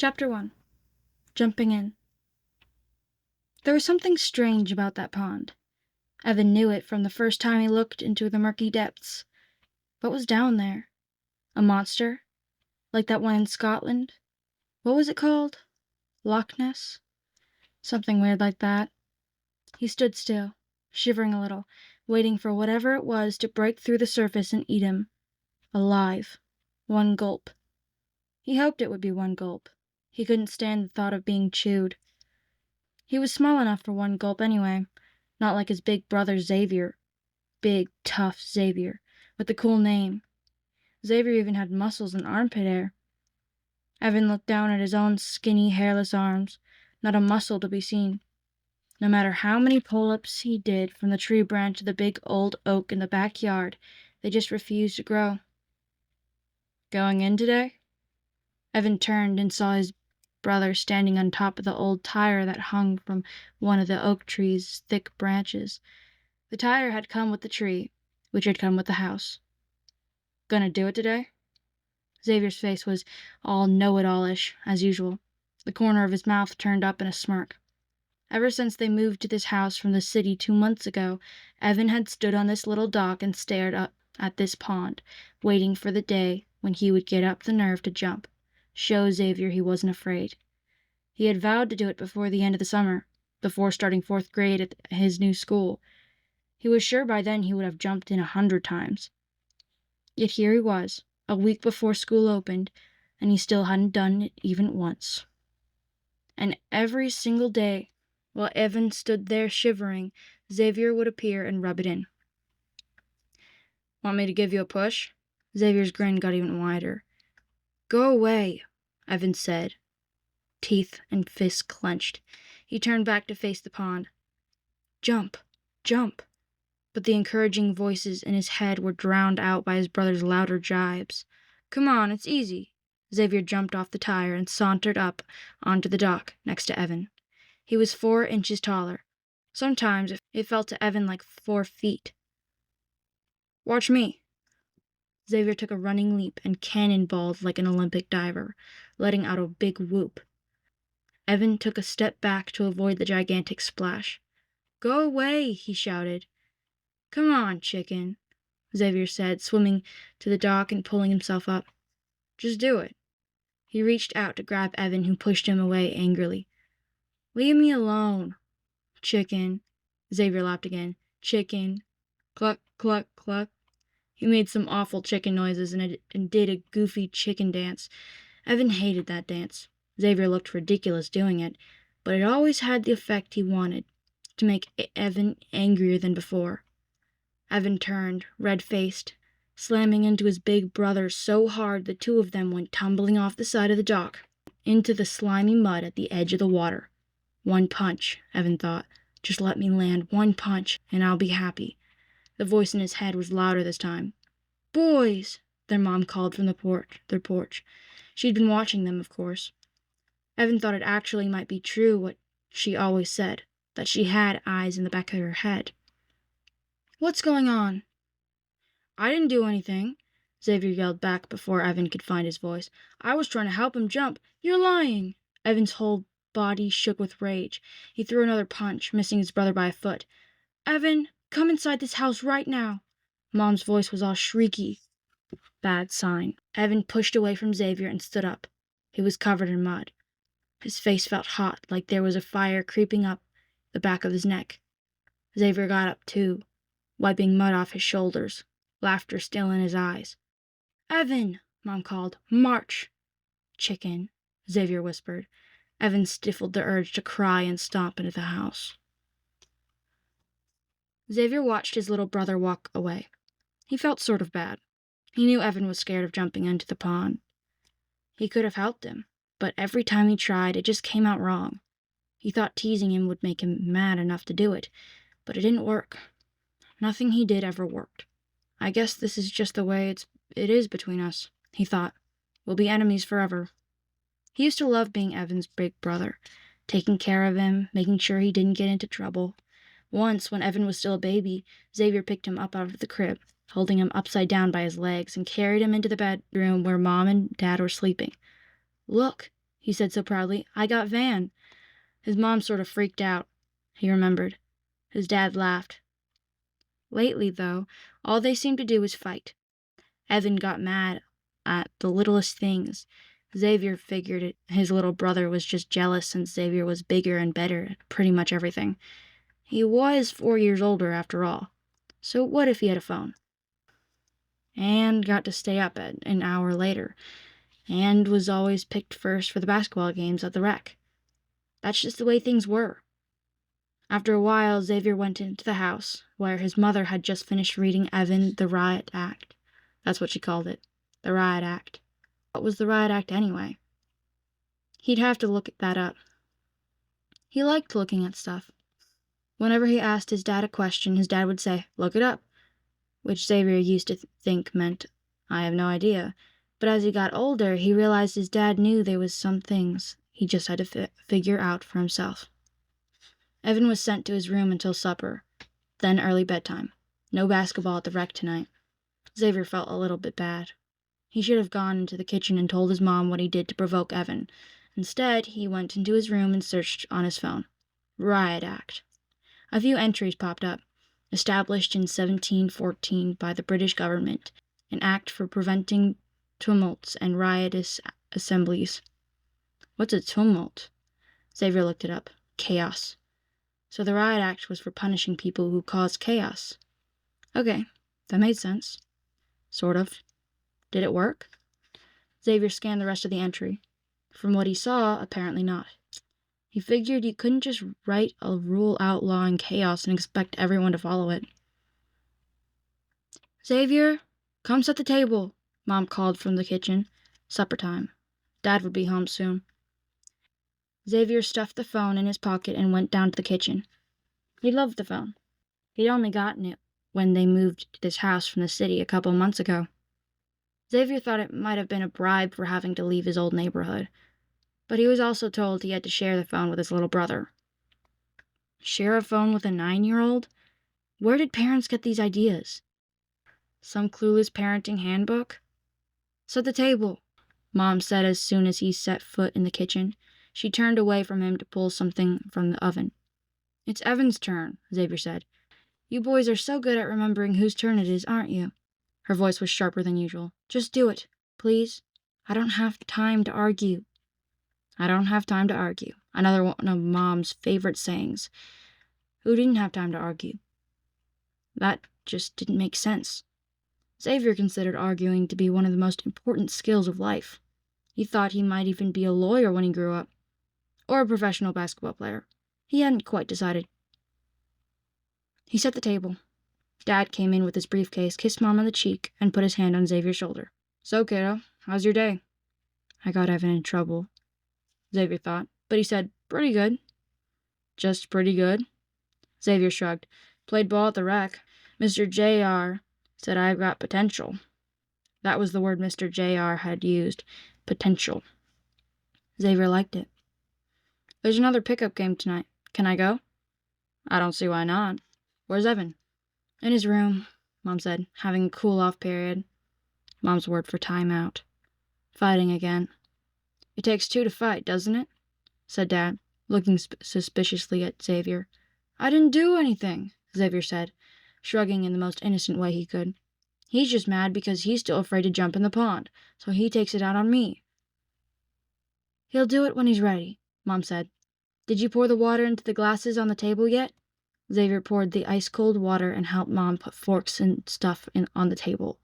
Chapter 1. Jumping In. There was something strange about that pond. Evan knew it from the first time he looked into the murky depths. What was down there? A monster? Like that one in Scotland? What was it called? Loch Ness? Something weird like that. He stood still, shivering a little, waiting for whatever it was to break through the surface and eat him. Alive. One gulp. He hoped it would be one gulp. He couldn't stand the thought of being chewed. He was small enough for one gulp anyway, not like his big brother Xavier. Big, tough Xavier, with the cool name. Xavier even had muscles and armpit hair. Evan looked down at his own skinny, hairless arms, not a muscle to be seen. No matter how many pull-ups he did from the tree branch of the big old oak in the backyard, they just refused to grow. Going in today? Evan turned and saw his brother standing on top of the old tire that hung from one of the oak tree's thick branches. The tire had come with the tree, which had come with the house. Gonna do it today? Xavier's face was all know-it-all-ish, as usual, the corner of his mouth turned up in a smirk. Ever since they moved to this house from the city 2 months ago, Evan had stood on this little dock and stared up at this pond, waiting for the day when he would get up the nerve to jump. Show Xavier he wasn't afraid. He had vowed to do it before the end of the summer, before starting 4th grade at his new school. He was sure by then he would have jumped in 100 times. Yet here he was, a week before school opened, and he still hadn't done it even once. And every single day, while Evan stood there shivering, Xavier would appear and rub it in. Want me to give you a push? Xavier's grin got even wider. Go away, Evan said, teeth and fists clenched. He turned back to face the pond. Jump, jump. But the encouraging voices in his head were drowned out by his brother's louder jibes. Come on, it's easy. Xavier jumped off the tire and sauntered up onto the dock next to Evan. He was 4 inches taller. Sometimes it felt to Evan like 4 feet. Watch me. Xavier took a running leap and cannonballed like an Olympic diver, letting out a big whoop. Evan took a step back to avoid the gigantic splash. Go away, he shouted. Come on, chicken, Xavier said, swimming to the dock and pulling himself up. Just do it. He reached out to grab Evan, who pushed him away angrily. Leave me alone. Chicken. Xavier laughed again. Chicken. Cluck, cluck, cluck. He made some awful chicken noises and did a goofy chicken dance. Evan hated that dance. Xavier looked ridiculous doing it, but it always had the effect he wanted, to make Evan angrier than before. Evan turned, red-faced, slamming into his big brother so hard the two of them went tumbling off the side of the dock, into the slimy mud at the edge of the water. One punch, Evan thought. Just let me land one punch, and I'll be happy. The voice in his head was louder this time. Boys, their mom called from their porch. She'd been watching them, of course. Evan thought it actually might be true what she always said, that she had eyes in the back of her head. What's going on? I didn't do anything, Xavier yelled back before Evan could find his voice. I was trying to help him jump. You're lying. Evan's whole body shook with rage. He threw another punch, missing his brother by a foot. Evan, come inside this house right now. Mom's voice was all shrieky. Bad sign. Evan pushed away from Xavier and stood up. He was covered in mud. His face felt hot, like there was a fire creeping up the back of his neck. Xavier got up too, wiping mud off his shoulders, laughter still in his eyes. Evan, Mom called. March. Chicken, Xavier whispered. Evan stifled the urge to cry and stomp into the house. Xavier watched his little brother walk away. He felt sort of bad. He knew Evan was scared of jumping into the pond. He could have helped him, but every time he tried, it just came out wrong. He thought teasing him would make him mad enough to do it, but it didn't work. Nothing he did ever worked. I guess this is just the way it is between us, he thought. We'll be enemies forever. He used to love being Evan's big brother, taking care of him, making sure he didn't get into trouble. Once, when Evan was still a baby, Xavier picked him up out of the crib, holding him upside down by his legs, and carried him into the bedroom where Mom and Dad were sleeping. Look, he said so proudly. "I got Van." His mom sort of freaked out. He remembered. His dad laughed. Lately, though, all they seemed to do was fight. Evan got mad at the littlest things. Xavier figured his little brother was just jealous since Xavier was bigger and better at pretty much everything. He was 4 years older, after all. So what if he had a phone? And got to stay up an hour later, and was always picked first for the basketball games at the rec. That's just the way things were. After a while, Xavier went into the house, where his mother had just finished reading Evan the Riot Act. That's what she called it. The Riot Act. What was the Riot Act anyway? He'd have to look that up. He liked looking at stuff. Whenever he asked his dad a question, his dad would say, "Look it up," which Xavier used to think meant, "I have no idea." But as he got older, he realized his dad knew there was some things he just had to figure out for himself. Evan was sent to his room until supper, then early bedtime. No basketball at the rec tonight. Xavier felt a little bit bad. He should have gone into the kitchen and told his mom what he did to provoke Evan. Instead, he went into his room and searched on his phone. Riot Act. A few entries popped up. Established in 1714 by the British government, an act for preventing tumults and riotous assemblies. What's a tumult? Xavier looked it up. Chaos. So the Riot Act was for punishing people who caused chaos. Okay, that made sense. Sort of. Did it work? Xavier scanned the rest of the entry. From what he saw, apparently not. He figured you couldn't just write a rule outlawing chaos and expect everyone to follow it. "Xavier, come set the table," Mom called from the kitchen. Supper time. Dad would be home soon. Xavier stuffed the phone in his pocket and went down to the kitchen. He loved the phone. He'd only gotten it when they moved to this house from the city a couple months ago. Xavier thought it might have been a bribe for having to leave his old neighborhood, but he was also told he had to share the phone with his little brother. Share a phone with a 9-year-old? Where did parents get these ideas? Some clueless parenting handbook? "Set the table," Mom said as soon as he set foot in the kitchen. She turned away from him to pull something from the oven. "It's Evan's turn," Xavier said. "You boys are so good at remembering whose turn it is, aren't you?" Her voice was sharper than usual. "Just do it, please. I don't have time to argue." "I don't have time to argue." Another one of Mom's favorite sayings. Who didn't have time to argue? That just didn't make sense. Xavier considered arguing to be one of the most important skills of life. He thought he might even be a lawyer when he grew up. Or a professional basketball player. He hadn't quite decided. He set the table. Dad came in with his briefcase, kissed Mom on the cheek, and put his hand on Xavier's shoulder. "So, kiddo, how's your day?" "I got Evan in trouble," Xavier thought, but he said, "Pretty good." "Just pretty good?" Xavier shrugged. "Played ball at the rec. Mr. J.R. said I've got potential." That was the word Mr. J.R. had used. Potential. Xavier liked it. "There's another pickup game tonight. Can I go?" "I don't see why not. Where's Evan?" "In his room," Mom said, having a cool-off period. Mom's word for time-out. Fighting again. "It takes two to fight, doesn't it?" said Dad, looking suspiciously at Xavier. "I didn't do anything," Xavier said, shrugging in the most innocent way he could. "He's just mad because he's still afraid to jump in the pond, so he takes it out on me." "He'll do it when he's ready," Mom said. "Did you pour the water into the glasses on the table yet?" Xavier poured the ice-cold water and helped Mom put forks and stuff on the table.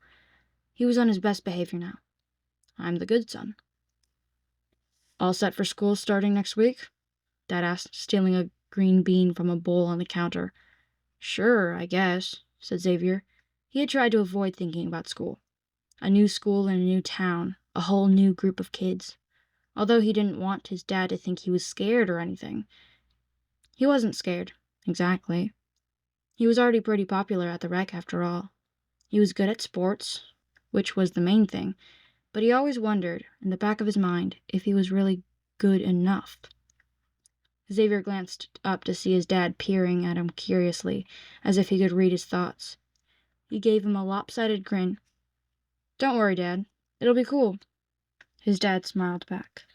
He was on his best behavior now. "I'm the good son." "All set for school starting next week?" Dad asked, stealing a green bean from a bowl on the counter. "Sure, I guess," said Xavier. He had tried to avoid thinking about school. A new school in a new town, a whole new group of kids. Although he didn't want his dad to think he was scared or anything. He wasn't scared, exactly. He was already pretty popular at the rec after all. He was good at sports, which was the main thing, but he always wondered, in the back of his mind, if he was really good enough. Xavier glanced up to see his dad peering at him curiously, as if he could read his thoughts. He gave him a lopsided grin. "Don't worry, Dad. It'll be cool." His dad smiled back.